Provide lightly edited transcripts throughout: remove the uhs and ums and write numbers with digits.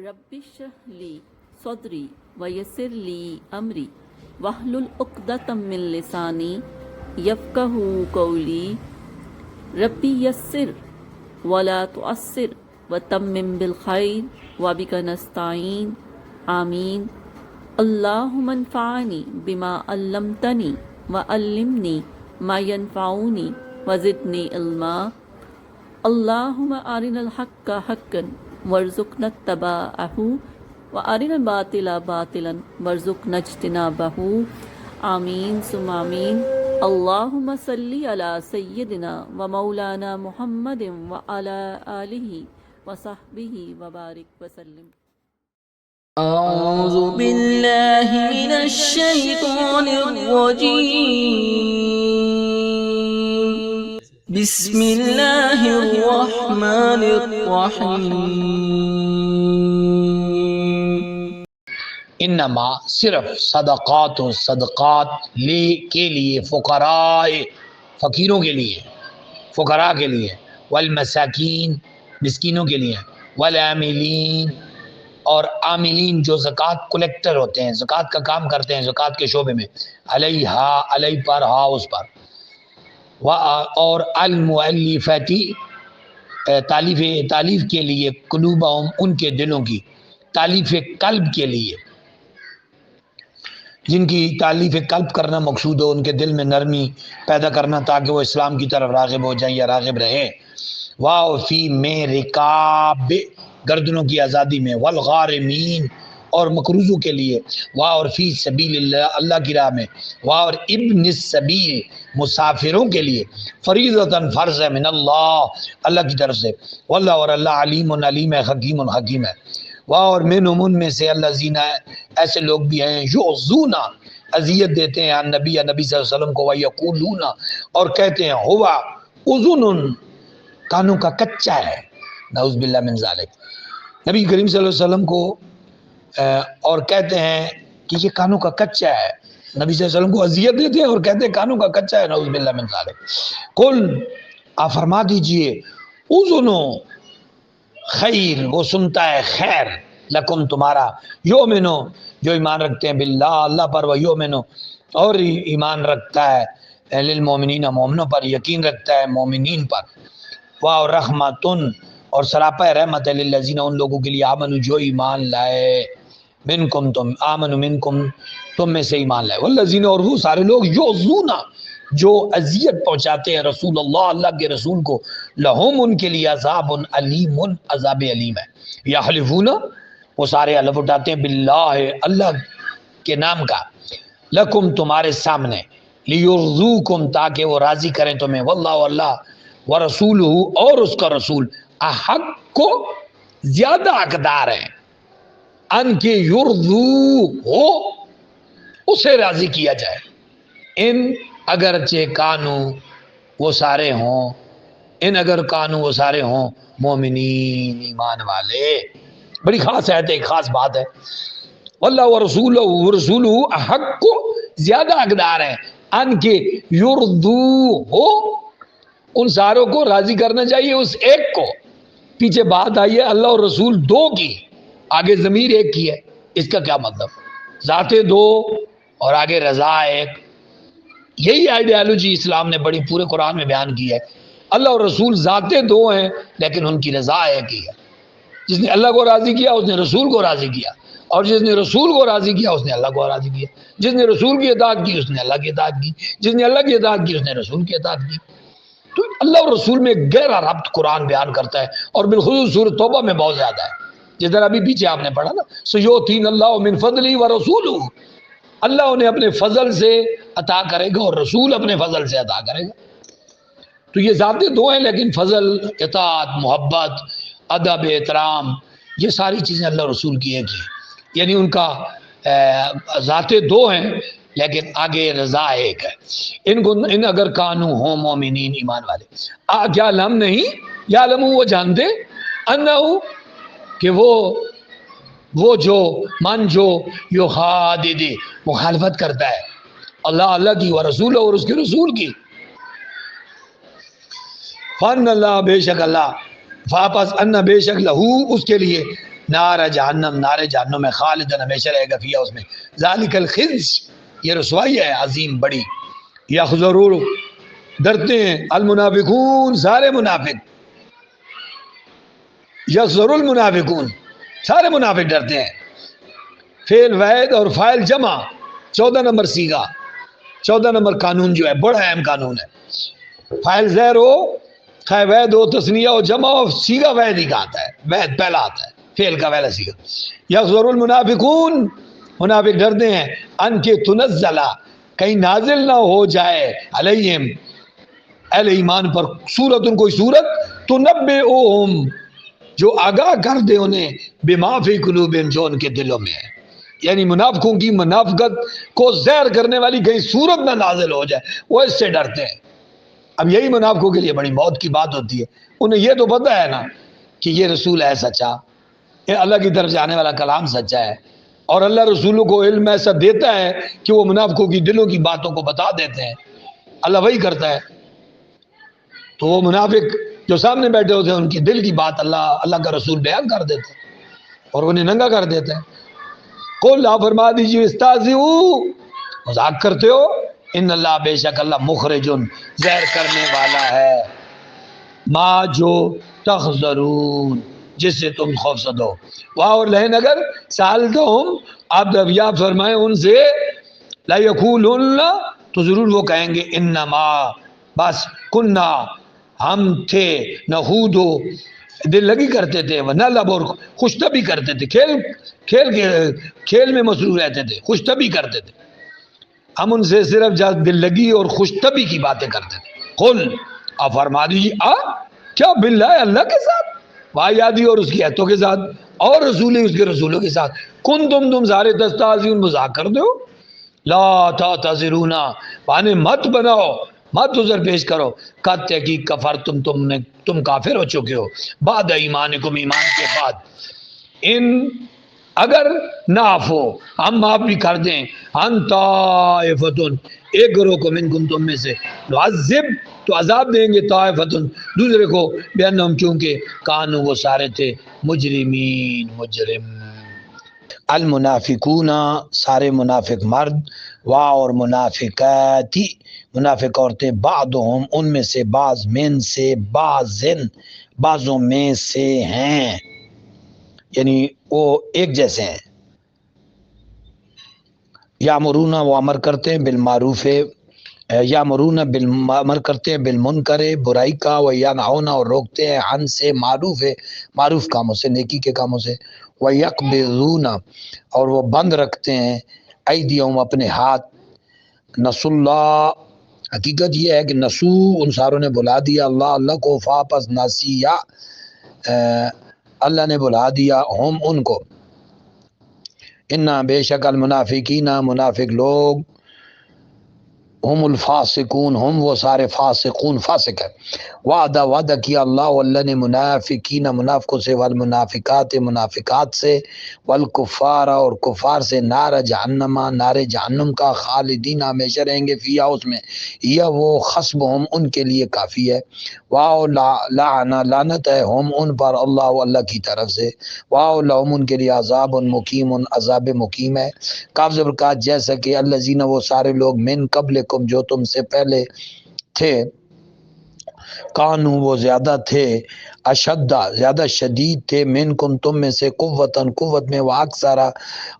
رب اشرح لی صدری ویسر لی امری واحلل عقدۃ من لسانی یفقہوا قولی ربی یسر ولا تعسر وتمم بالخیر وبک نستعین آمین اللہم انفعنی بما علمتنی وعلمنی ما ینفعنی وزدنی علما اللہم ارنا الحق حقا وارزقنا اتباعہ وارنا الباطل باطلا وارزقنا اجتنابہ آمین ثم آمین اللہم صلی علی سیدنا و مولانا محمد وعلی آلہ وصحبہ وبارک وسلم۔ اعوذ باللہ من الشیطان الرجیم، بسم اللہ الرحمن الرحیم۔ انما صرف صدقات لی کے لیے فقیروں کے لیے، فقراء کے لیے، والمساکین مسکینوں کے لیے، والعاملین اور عاملین جو زکوٰۃ کلیکٹر ہوتے ہیں، زکوٰۃ کا کام کرتے ہیں زکوٰۃ کے شعبے میں، علیہا علیہ پر ہا اس پر، اور المؤلفتی تالیف کے لیے، قلوبہم ان کے دلوں کی، تالیف قلب کے لیے، جن کی تالیف قلب کرنا مقصود ہو، ان کے دل میں نرمی پیدا کرنا تاکہ وہ اسلام کی طرف راغب ہو جائیں یا راغب رہیں۔ وَفِي میں رکاب گردنوں کی آزادی میں، والغارمین اور مقروضوں کے لیے، اور فی سبیل اللہ اللہ کی راہ میں، اور ابن السبیل مسافروں کے لیے، فریضۃً فرض ہے من اللہ اللہ کی طرف سے، واللہ اور اللہ علیم علیم ہے، حکیم حکیم ہے۔ اور منہم ان میں سے الذین ایسے لوگ بھی ہیں یؤذون اذیت دیتے ہیں نبی صلی اللہ علیہ وسلم کو، ویقولون اور کہتے ہیں ہوا اذن کانوں کا کچا ہے، نعوذ باللہ من ذالک، نبی کریم صلی اللہ علیہ وسلم کو اور کہتے ہیں کہ یہ کانوں کا کچا ہے، نبی صلی اللہ علیہ وسلم کو اذیت دیتے ہیں اور کہتے ہیں کانوں کا کچا ہے، نعوذ باللہ من ذالک۔ قل آپ فرما دیجئے اذن خیر وہ سنتا ہے خیر، لکم تمہارا، یؤمنو جو ایمان رکھتے ہیں باللہ اللہ پر، و یؤمنو اور ایمان رکھتا ہے للمومنین مومنوں پر، یقین رکھتا ہے مومنین پر، و رحمتن اور سراپا رحمت ہے للذین ان لوگوں کے لیے آمنو جو ایمان لائے، منکم تم آمنو منکم تم میں سے ایمان لائے، والذین اور وہ سارے لوگ یؤذون جو اذیت پہنچاتے ہیں رسول اللہ اللہ کے رسول کو، لہم ان کے لیے عذاب علیم عذاب علیم ہے۔ یحلفون وہ سارے حلف اٹھاتے ہیں باللہ اللہ کے نام کا، لکم تمہارے سامنے، لیرضوکم تاکہ وہ راضی کریں تمہیں، واللہ اللہ ورسولہ اور اس کا رسول احق کو زیادہ حقدار ہیں، ان کے یرضو ہو اسے راضی کیا جائے، ان اگرچہ کانو وہ سارے ہوں، ان اگر کانو وہ سارے ہوں مومنین ایمان والے۔ بڑی خاص ہے، ایک خاص بات ہے، واللہ ورسولہ احق کو زیادہ حقدار ہیں، ان کے یرضو ہو ان ساروں کو راضی کرنا چاہیے، اس ایک کو۔ پیچھے بات آئی ہے اللہ اور رسول دو کی، آگے ضمیر ایک کی ہے، اس کا کیا مطلب؟ ذات دو اور آگے رضا ایک، یہی آئیڈیالوجی اسلام نے بڑی پورے قرآن میں بیان کی ہے۔ اللہ اور رسول ذاتیں دو ہیں لیکن ان کی رضا ایک ہی ہے، جس نے اللہ کو راضی کیا اس نے رسول کو راضی کیا، اور جس نے رسول کو راضی کیا اس نے اللہ کو راضی کیا، جس نے رسول کی اطاعت کی اس نے اللہ کی اطاعت کی، جس نے اللہ کی اطاعت کی اس نے رسول کی اطاعت کی۔ تو اللہ اور رسول میں ایک گہرا ربط قرآن بیان کرتا ہے، اور بالخصوص سورۃ توبہ میں بہت زیادہ ہے، جس طرح ابھی پیچھے آپ نے پڑھا نا، سیؤتین اللہ من فضلہ ورسولہ، اللہ انہیں اپنے فضل سے عطا کرے گا اور رسول اپنے فضل سے عطا کرے گا۔ تو یہ ذاتیں دو ہیں لیکن فضل، اطاعت، محبت، ادب، احترام، یہ ساری چیزیں اللہ رسول کی ایک ہی، یعنی ان کا ذاتیں دو ہیں لیکن آگے رضا ایک ہے۔ ان اگر کانو ہوں مومنین ایمان والے، کیا لم نہیں، یا لم وہ جانتے، انہو کہ وہ جو من جو یخادد مخالفت کرتا ہے اللہ کی، و رسول اور اس کے رسول کی، فن اللہ بے شک اللہ، فاپس ان بے شک لہو اس کے لیے، نار جہنم میں خالدن ہمیشہ رہے گا فیہا اس میں، ذالک الخزي یہ رسوائی ہے عظیم بڑی، یحذرون ڈرتے ہیں، المنافقون سارے منافق، یحذر المنافقون سارے منافق ڈرتے ہیں، فعل واحد اور فاعل جمع، 14 نمبر سیغہ، 14 نمبر قانون جو ہے بڑا اہم قانون ہے، فاعل ظاہر ہو خواہ واحد ہو تثنیہ ہو جمع ہو سیغہ واحد ہی کا آتا ہے، واحد پہلا آتا ہے فعل کا پہلا سیغہ، یحذر المنافقون منافق ڈرتے ہیں ان کے تنزلہ کہیں نازل نہ ہو جائے علیہم اہل ایمان پر سورت کوئی سورت تنبئہم جو آگاہ کر دے انہیں بما فی قلوبہم جو ان کے دلوں میں ہے، یعنی منافقوں کی منافقت کو زہر کرنے والی کہیں سورت نہ نازل ہو جائے، وہ اس سے ڈرتے ہیں۔ اب یہی منافقوں کے لیے بڑی موت کی بات ہوتی ہے، انہیں یہ تو پتہ ہے نا کہ یہ رسول ہے سچا، یہ اللہ کی طرف جانے والا کلام سچا ہے، اور اللہ رسولوں کو علم ایسا دیتا ہے کہ وہ منافقوں کی دلوں کی باتوں کو بتا دیتے ہیں، اللہ وہی کرتا ہے، تو وہ منافق جو سامنے بیٹھے ہوتے ہیں ان کی دل کی بات اللہ کا رسول بیان کر دیتے ہیں اور انہیں ننگا کر دیتے ہیں۔ قل آپ فرما دیجیے استہزئوا مذاق کرتے ہو، ان اللہ بے شک اللہ مخرجن ظاہر کرنے والا ہے، ما جو تحذرون جس سے تم خوفزدہ ہو، واہ اور لہن اگر سالتہم آپ دریافت فرمائیں ان سے، لا یقولن تو ضرور وہ کہیں گے انما بس کننا ہم تھے نخوض دل لگی کرتے تھے ونلعب اور خوش طبعی کرتے تھے، کھیل میں مصروف رہتے تھے، خوش طبعی کرتے تھے، ہم ان سے صرف دل لگی اور خوش طبعی کی باتیں کرتے تھے۔ قل آپ فرما دیجیے کیا باللہ اللہ کے ساتھ وآیاتہ اور اس کی آیتوں کے ساتھ اور رسول اس کے رسولوں کے ساتھ تم سارے تستہزئون مذاق کر دو، لا تعتذرون بہانے مت بناؤ، مت عذر پیش کرو، قد تحقیق کفر تم کافر ہو چکے ہو، بعد ایمانکم ایمان کے بعد، ان اگر نعفو ہم معاف بھی کر دیں، ان طائفتن ایک گروہ کو منکم تم میں سے، نعذب تو عذاب دیں گے طائفتن دوسرے کو، بأنہم کیونکہ کانوا وہ سارے تھے مجرمین مجرم۔ المنافقون سارے منافق مرد، اور منافقاتی منافق عورتیں، بعضهم ان میں سے بعض، من سے بعضن بعضوں میں سے ہیں، یعنی وہ ایک جیسے ہیں، یامرون وہ امر کرتے ہیں بالمعروف، یامرون امر کرتے ہیں بالمنکر برائی کا، وہ ینہون اور روکتے ہیں عن سے معروف کاموں سے، نیکی کے کاموں سے، وہ یقبضون اور وہ بند رکھتے ہیں ایدیہم اپنے ہاتھ، نسوا اللہ حقیقت یہ ہے کہ نسو ان ساروں نے بلا دیا اللہ کو، فاپس ناسیہ اللہ نے بلا دیا ہم ان کو، انا بے شک المنافقین منافق لوگ، ہم الفاسقون ہم وہ سارے فاسقون فاسق ہے، وعدہ کیا اللہ نے منافقین منافقوں سے، والمنافقات منافقات سے، والکفار اور کفار سے، نار جہنم کا، خالدین ہمیشہ رہیں گے فیہا اس میں، یا وہ حسبہم ان کے لیے کافی ہے، واو لعنت ہے ہم ان پر اللہ کی طرف سے، واو لہم ان کے لیے عذاب مقیم عذاب مقیم ہے، قابض برکات جیسا کہ الذین وہ سارے لوگ من قبلکم جو تم سے پہلے تھے، کانو وہ زیادہ تھے، اشد زیادہ شدید تھے، منکم تم میں سے، قوتاً قوت میں، و اکثرا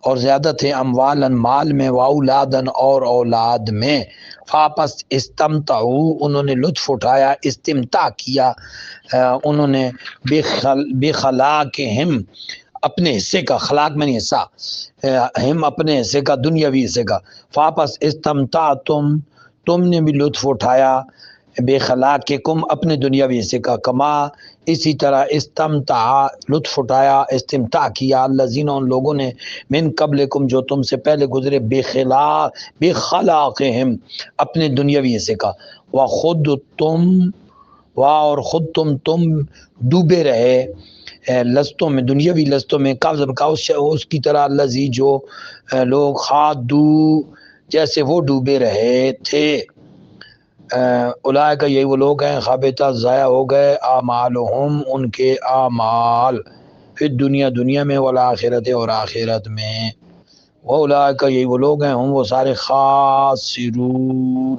اور زیادہ تھے، اموالاً مال میں، و اولاداً اور اولاد میں، فاپس استمتعوا انہوں نے لطف اٹھایا، استمتاع کیا انہوں نے، بخلاقہم اپنے حصے کا، خلاق میں نہیں حصہ، ہم اپنے حصے کا، دنیاوی حصے کا، فاپس استمتعتم تم نے بھی لطف اٹھایا، بے خلاقکم اپنے دنیاوی حصے کا، کما اسی طرح استمتع لطف اٹھایا، استمتاع کیا، الذین ان لوگوں نے، من قبلکم جو تم سے پہلے گزرے، بے خلاقہم اپنے دنیاوی حصے کا، وخود تم ڈوبے رہے لستوں میں، دنیاوی لستوں میں، اس کی طرح الذی جو لوگ خادو جیسے وہ ڈوبے رہے تھے، اولئک یہی وہ لوگ ہیں، خابطہ ضائع ہو گئے، اعمالہم ان کے اعمال، پھر دنیا میں والآخرت اور آخرت میں، وَأُولَٰئِکَ یہی وہ لوگ ہیں، ہم وہ سارے خاسرون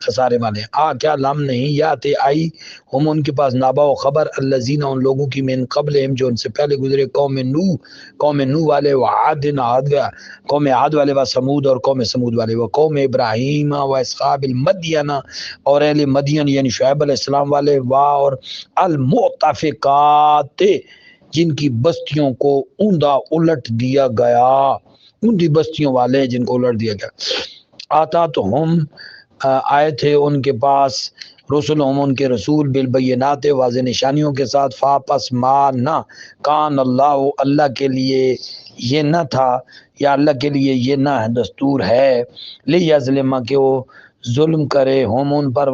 خسارے والے ہیں۔ کیا لم نہیں یاتے آئی ہم ان کے پاس نابا و خبر الذین ان لوگوں کی من قبلہم جو ان سے پہلے گزرے، قوم نو والے، وعاد قوم عاد والے، و سمود اور قوم سمود والے، و قوم ابراہیم و اصحاب المدین اور اہل مدین یعنی شعیب علیہ السلام والے، و اور المؤتفقات جن کی بستیوں کو اوندا الٹ دیا گیا، اوندی بستیوں والے جن کو الٹ دیا گیا۔ آتا تو ہم آئے تھے ان کے پاس رسول ہم ان کے رسول بالبینات واضح نشانیوں کے ساتھ، فاپس ما نہ کان اللہ کے لیے یہ نہ تھا، یا اللہ کے لیے یہ نہ دستور ہے، لیظلم کہ وہ ظلم کرے ہم ان پر،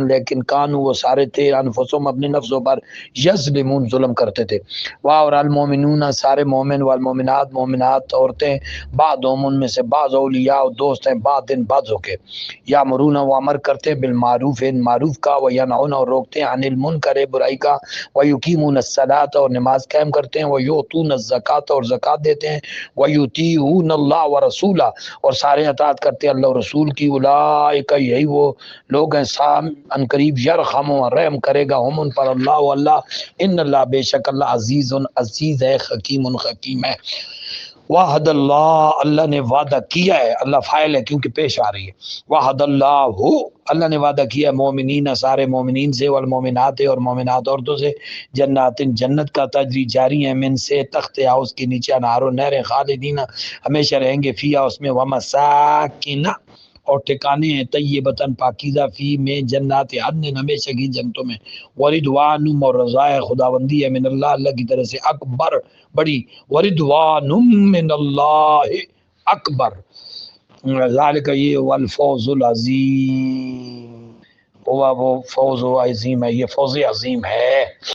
لیکن کانو وہ سارے تھے انفسهم اپنے نفسوں پر یظلمون ظلم کرتے تھے، اور المومنون سارے مومن، والمومنات مومنات عورتیں، بعضهم ان میں سے بعض اولیاء دوست ہیں بعضوں کے، یامرون وہ امر کرتے ہیں بالمعروف معروف کا، وینہون اور روکتے ہیں عن المنکر برائی کا، ویقیمون الصلاۃ اور نماز قائم کرتے ہیں، ویؤتون الزکوۃ اور زکوٰۃ دیتے ہیں، ویطیعون اللہ ورسولہ اور سارے اطاعت کرتے ہیں اللہ اور رسول کی، اولئک یہی وہ لوگ ہیں ان قریب یرحم رحم کرے گا ہم ان پر اللہ ان اللہ بے شک اللہ عزیز ہے، حکیم حکیم ہے۔ وعد اللہ نے وعدہ کیا ہے، اللہ فاعل ہے کیونکہ پیش آ رہی ہے، وعد اللہ نے وعدہ کیا ہے مومنین سارے مومنین سے، والمومنات اور مومنات عورتوں سے، جنات جنت کا تجری جاری ہے، من سے تخت اس کے نیچے انہار و نہریں، خالدین ہمیشہ رہیں گے فیہا اس میں، ومساکن اور ٹھکانے ہیں طیبتاً پاکیزہ فی میں جنات عدن ہمیشہ کی جنتوں میں، وردوان اور رضا ہے خداوندی ہے من اللہ کی طرف سے، اکبر بڑی، وردوان من اللہ اکبر، ذالک یہ والفوز العظیم، وہ فوز عظیم ہے، یہ فوز عظیم ہے۔